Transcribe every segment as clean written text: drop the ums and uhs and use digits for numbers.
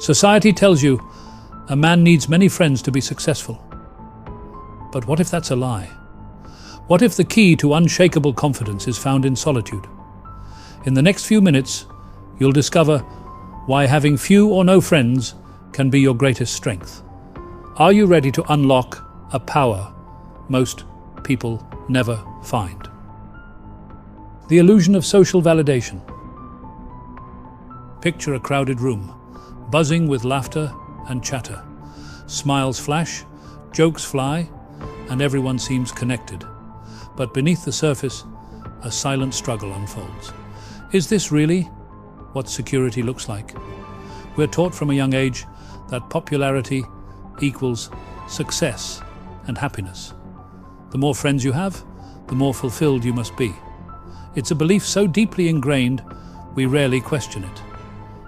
Society tells you a man needs many friends to be successful. But what if that's a lie? What if the key to unshakable confidence is found in solitude? In the next few minutes, you'll discover why having few or no friends can be your greatest strength. Are you ready to unlock a power most people never find? The illusion of social validation. Picture a crowded room, buzzing with laughter and chatter. Smiles flash, jokes fly, and everyone seems connected. But beneath the surface, a silent struggle unfolds. Is this really what security looks like? We're taught from a young age that popularity equals success and happiness. The more friends you have, the more fulfilled you must be. It's a belief so deeply ingrained, we rarely question it.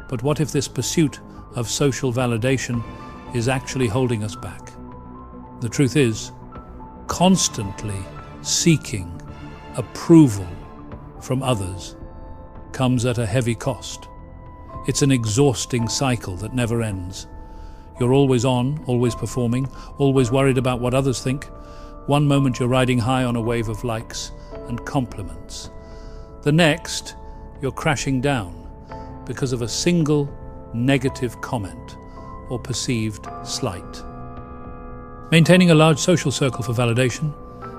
But what if this pursuit of social validation is actually holding us back? The truth is, constantly seeking approval from others comes at a heavy cost. It's an exhausting cycle that never ends. You're always on, always performing, always worried about what others think. One moment you're riding high on a wave of likes and compliments. The next, you're crashing down because of a single negative comment or perceived slight. Maintaining a large social circle for validation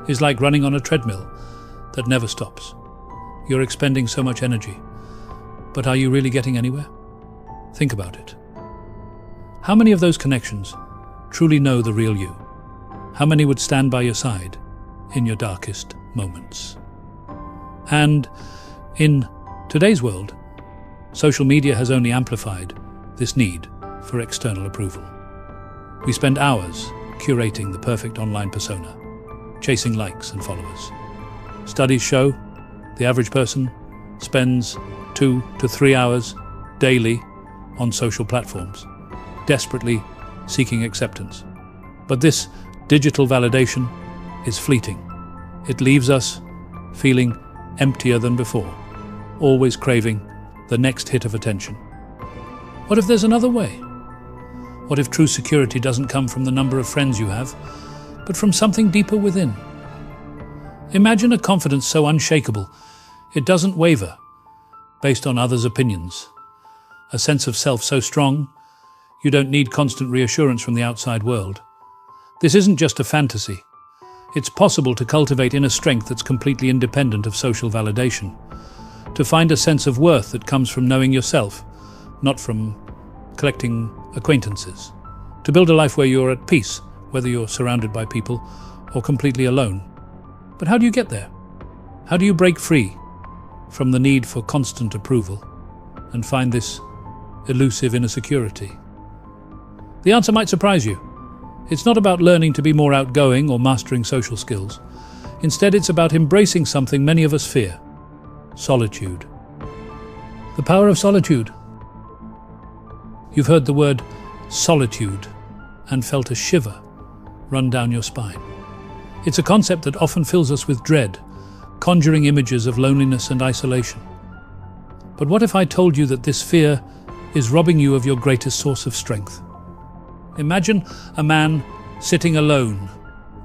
is like running on a treadmill that never stops. You're expending so much energy, but are you really getting anywhere? Think about it. How many of those connections truly know the real you? How many would stand by your side in your darkest moments? And in today's world, social media has only amplified this need for external approval. We spend hours curating the perfect online persona, chasing likes and followers. Studies show the average person spends 2 to 3 hours daily on social platforms, desperately seeking acceptance. But this digital validation is fleeting. It leaves us feeling emptier than before, always craving the next hit of attention. What if there's another way? What if true security doesn't come from the number of friends you have, but from something deeper within? Imagine a confidence so unshakable, it doesn't waver based on others' opinions. A sense of self so strong, you don't need constant reassurance from the outside world. This isn't just a fantasy. It's possible to cultivate inner strength that's completely independent of social validation. To find a sense of worth that comes from knowing yourself, not from collecting acquaintances. To build a life where you're at peace, whether you're surrounded by people or completely alone. But how do you get there? How do you break free from the need for constant approval and find this elusive inner security? The answer might surprise you. It's not about learning to be more outgoing or mastering social skills. Instead, it's about embracing something many of us fear: solitude. The power of solitude. You've heard the word solitude and felt a shiver run down your spine. It's a concept that often fills us with dread, conjuring images of loneliness and isolation. But what if I told you that this fear is robbing you of your greatest source of strength? Imagine a man sitting alone,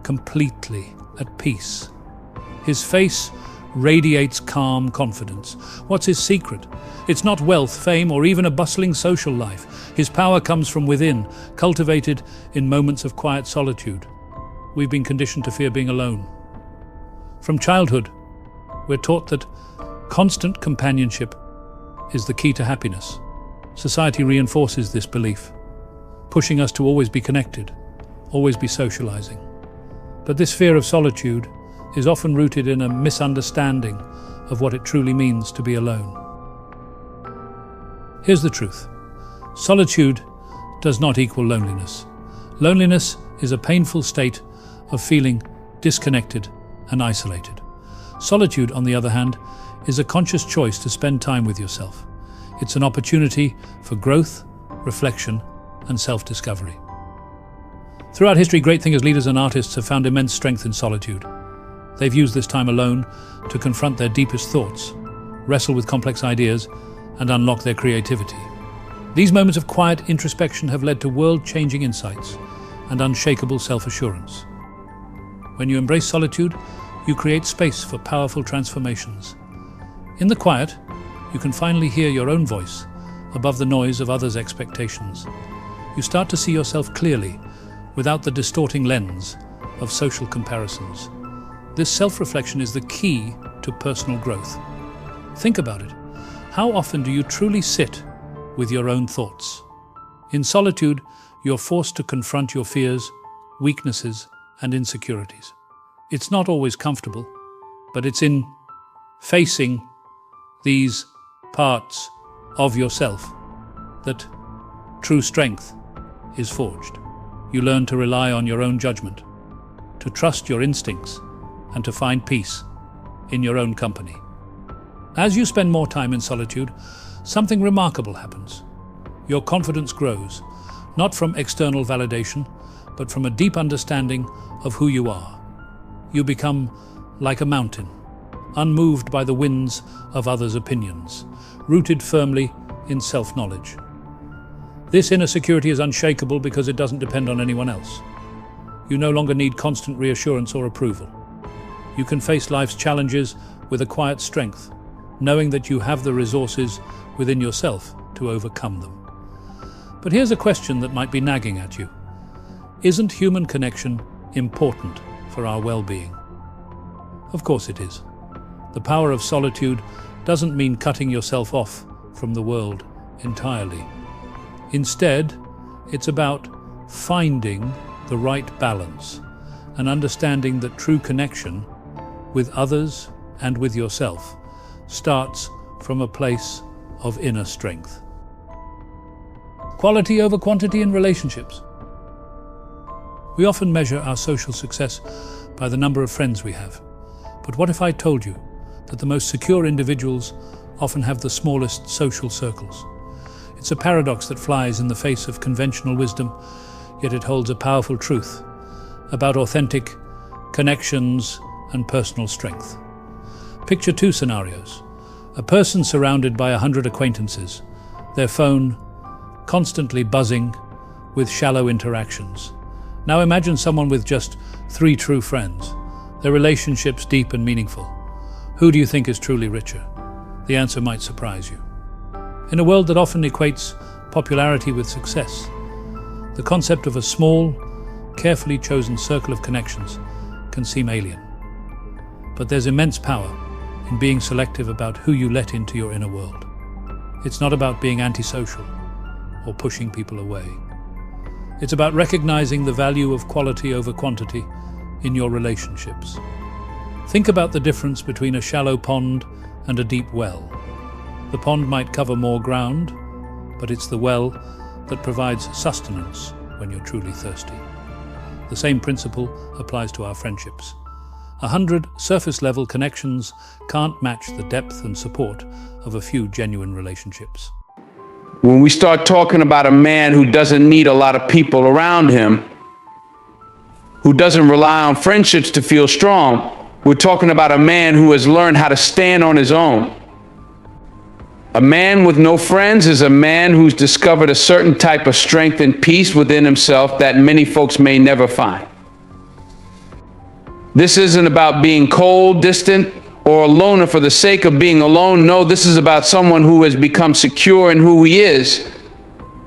completely at peace. His face radiates calm confidence. What's his secret? It's not wealth, fame, or even a bustling social life. His power comes from within, cultivated in moments of quiet solitude. We've been conditioned to fear being alone. From childhood, we're taught that constant companionship is the key to happiness. Society reinforces this belief, pushing us to always be connected, always be socializing. But this fear of solitude is often rooted in a misunderstanding of what it truly means to be alone. Here's the truth. Solitude does not equal loneliness. Loneliness is a painful state of feeling disconnected and isolated. Solitude, on the other hand, is a conscious choice to spend time with yourself. It's an opportunity for growth, reflection, and self-discovery. Throughout history, great thinkers, leaders, and artists have found immense strength in solitude. They've used this time alone to confront their deepest thoughts, wrestle with complex ideas, and unlock their creativity. These moments of quiet introspection have led to world-changing insights and unshakable self-assurance. When you embrace solitude, you create space for powerful transformations. In the quiet, you can finally hear your own voice above the noise of others' expectations. You start to see yourself clearly, without the distorting lens of social comparisons. This self-reflection is the key to personal growth. Think about it. How often do you truly sit with your own thoughts? In solitude, you're forced to confront your fears, weaknesses, and insecurities. It's not always comfortable, but it's in facing these parts of yourself that true strength is forged. You learn to rely on your own judgment, to trust your instincts, and to find peace in your own company. As you spend more time in solitude, something remarkable happens. Your confidence grows, not from external validation, but from a deep understanding of who you are. You become like a mountain, unmoved by the winds of others' opinions, rooted firmly in self-knowledge. This inner security is unshakable because it doesn't depend on anyone else. You no longer need constant reassurance or approval. You can face life's challenges with a quiet strength, knowing that you have the resources within yourself to overcome them. But here's a question that might be nagging at you. Isn't human connection important for our well-being? Of course it is. The power of solitude doesn't mean cutting yourself off from the world entirely. Instead, it's about finding the right balance and understanding that true connection with others and with yourself starts from a place of inner strength. Quality over quantity in relationships. We often measure our social success by the number of friends we have. But what if I told you that the most secure individuals often have the smallest social circles? It's a paradox that flies in the face of conventional wisdom, yet it holds a powerful truth about authentic connections and personal strength. Picture two scenarios. A person surrounded by 100 acquaintances, their phone constantly buzzing with shallow interactions. Now imagine someone with just 3 true friends, their relationships deep and meaningful. Who do you think is truly richer? The answer might surprise you. In a world that often equates popularity with success, the concept of a small, carefully chosen circle of connections can seem alien. But there's immense power in being selective about who you let into your inner world. It's not about being antisocial or pushing people away. It's about recognizing the value of quality over quantity in your relationships. Think about the difference between a shallow pond and a deep well. The pond might cover more ground, but it's the well that provides sustenance when you're truly thirsty. The same principle applies to our friendships. 100 surface-level connections can't match the depth and support of a few genuine relationships. When we start talking about a man who doesn't need a lot of people around him, who doesn't rely on friendships to feel strong, we're talking about a man who has learned how to stand on his own. A man with no friends is a man who's discovered a certain type of strength and peace within himself that many folks may never find. This isn't about being cold, distant, or a loner for the sake of being alone. No, this is about someone who has become secure in who he is.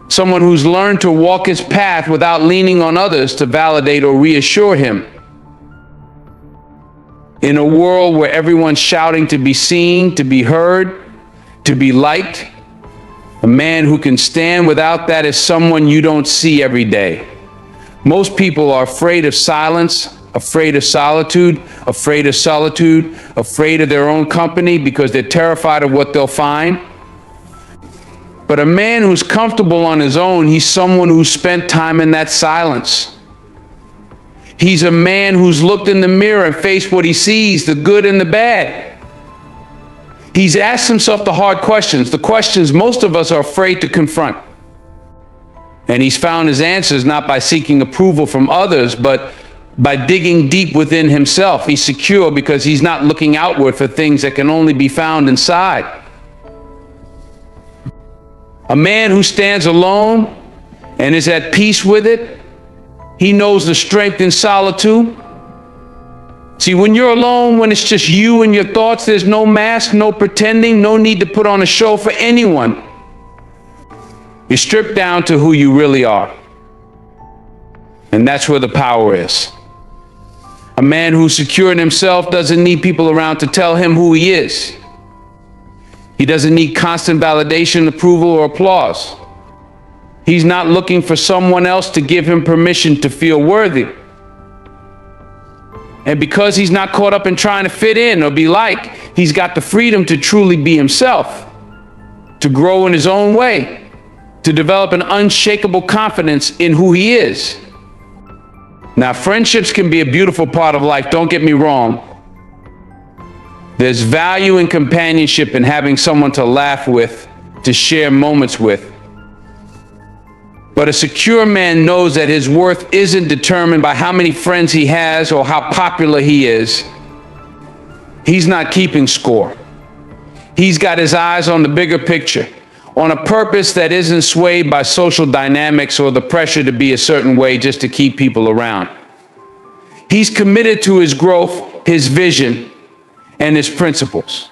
Someone who's learned to walk his path without leaning on others to validate or reassure him. In a world where everyone's shouting to be seen, to be heard, to be liked, a man who can stand without that is someone you don't see every day. Most people are afraid of silence, afraid of solitude, afraid of their own company because they're terrified of what they'll find. But a man who's comfortable on his own, he's someone who's spent time in that silence. He's a man who's looked in the mirror and faced what he sees, the good and the bad. He's asked himself the hard questions, the questions most of us are afraid to confront. And he's found his answers not by seeking approval from others, but by digging deep within himself. He's secure because he's not looking outward for things that can only be found inside. A man who stands alone and is at peace with it, he knows the strength in solitude. See, when you're alone, when it's just you and your thoughts, there's no mask, no pretending, no need to put on a show for anyone. You're stripped down to who you really are. And that's where the power is. A man who's secure in himself doesn't need people around to tell him who he is. He doesn't need constant validation, approval, or applause. He's not looking for someone else to give him permission to feel worthy. And because he's not caught up in trying to fit in or be liked, he's got the freedom to truly be himself, to grow in his own way, to develop an unshakable confidence in who he is. Now, friendships can be a beautiful part of life, don't get me wrong. There's value in companionship and having someone to laugh with, to share moments with. But a secure man knows that his worth isn't determined by how many friends he has or how popular he is. He's not keeping score. He's got his eyes on the bigger picture, on a purpose that isn't swayed by social dynamics or the pressure to be a certain way just to keep people around. He's committed to his growth, his vision, and his principles.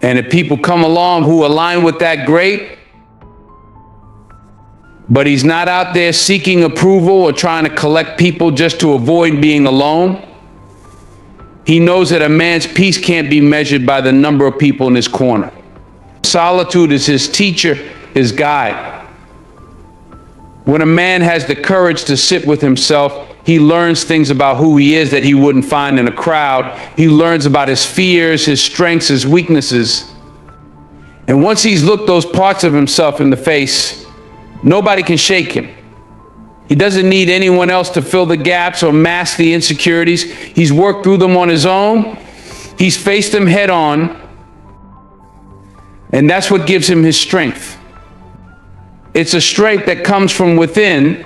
And if people come along who align with that, great. But he's not out there seeking approval or trying to collect people just to avoid being alone. He knows that a man's peace can't be measured by the number of people in his corner. Solitude is his teacher, his guide. When a man has the courage to sit with himself, he learns things about who he is that he wouldn't find in a crowd. He learns about his fears, his strengths, his weaknesses. And once he's looked those parts of himself in the face, nobody can shake him. He doesn't need anyone else to fill the gaps or mask the insecurities. He's worked through them on his own. He's faced them head on. And that's what gives him his strength. It's a strength that comes from within,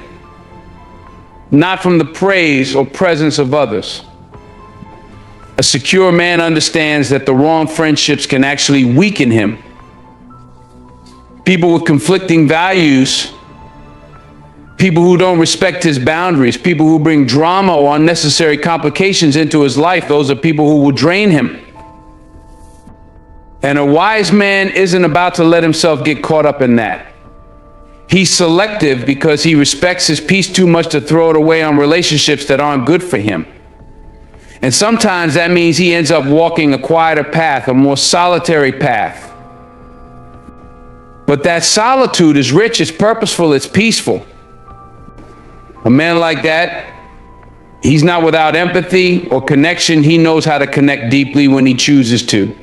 not from the praise or presence of others. A secure man understands that the wrong friendships can actually weaken him. People with conflicting values, people who don't respect his boundaries, people who bring drama or unnecessary complications into his life, those are people who will drain him. And a wise man isn't about to let himself get caught up in that. He's selective because he respects his peace too much to throw it away on relationships that aren't good for him. And sometimes that means he ends up walking a quieter path, a more solitary path. But that solitude is rich, it's purposeful, it's peaceful. A man like that, he's not without empathy or connection. He knows how to connect deeply when he chooses to.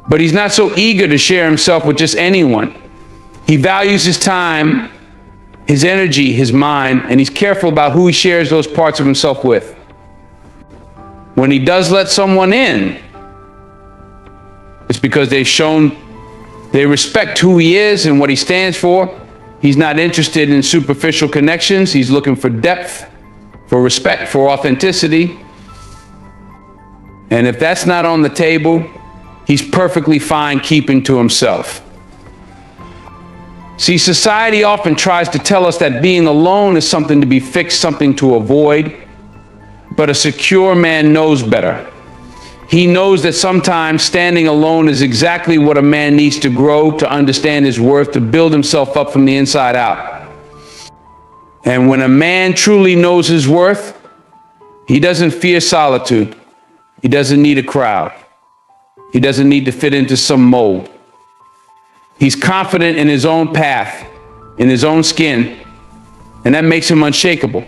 But he's not so eager to share himself with just anyone. He values his time, his energy, his mind, and he's careful about who he shares those parts of himself with. When he does let someone in, it's because they've shown they respect who he is and what he stands for. He's not interested in superficial connections. He's looking for depth, for respect, for authenticity. And if that's not on the table, he's perfectly fine keeping to himself. See, society often tries to tell us that being alone is something to be fixed, something to avoid. But a secure man knows better. He knows that sometimes standing alone is exactly what a man needs to grow, to understand his worth, to build himself up from the inside out. And when a man truly knows his worth, he doesn't fear solitude. He doesn't need a crowd. He doesn't need to fit into some mold. He's confident in his own path, in his own skin, and that makes him unshakable.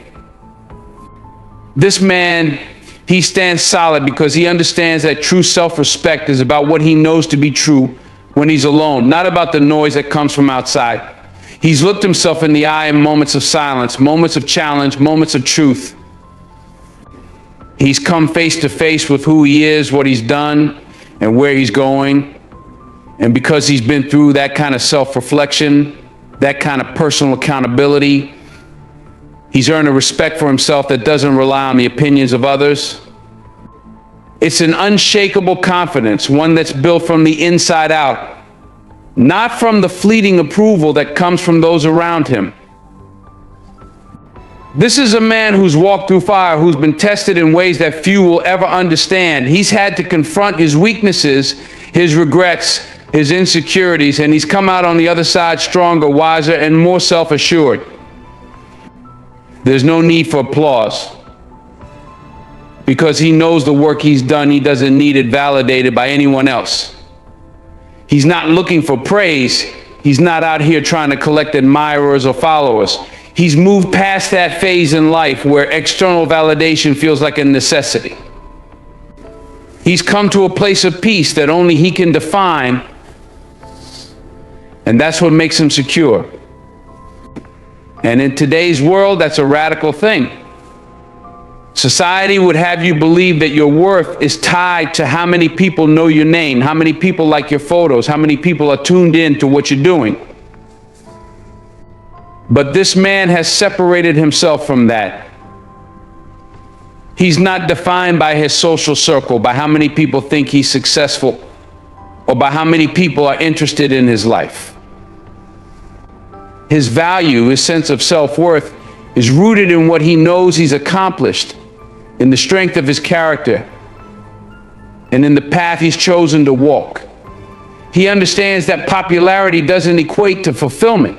This man, he stands solid because he understands that true self-respect is about what he knows to be true when he's alone, not about the noise that comes from outside. He's looked himself in the eye in moments of silence, moments of challenge, moments of truth. He's come face to face with who he is, what he's done, and where he's going. And because he's been through that kind of self-reflection, that kind of personal accountability, he's earned a respect for himself that doesn't rely on the opinions of others. It's an unshakable confidence, one that's built from the inside out, not from the fleeting approval that comes from those around him. This is a man who's walked through fire, who's been tested in ways that few will ever understand. He's had to confront his weaknesses, his regrets, his insecurities, and he's come out on the other side stronger, wiser, and more self-assured. There's no need for applause, because he knows the work he's done. He doesn't need it validated by anyone else. He's not looking for praise. He's not out here trying to collect admirers or followers. He's moved past that phase in life where external validation feels like a necessity. He's come to a place of peace that only he can define, and that's what makes him secure. And in today's world, that's a radical thing. Society would have you believe that your worth is tied to how many people know your name, how many people like your photos, how many people are tuned in to what you're doing. But this man has separated himself from that. He's not defined by his social circle, by how many people think he's successful, or by how many people are interested in his life. His value, his sense of self-worth, is rooted in what he knows he's accomplished, in the strength of his character, and in the path he's chosen to walk. He understands that popularity doesn't equate to fulfillment.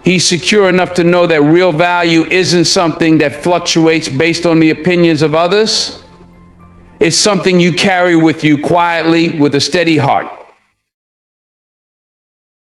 He's secure enough to know that real value isn't something that fluctuates based on the opinions of others. It's something you carry with you quietly with a steady heart.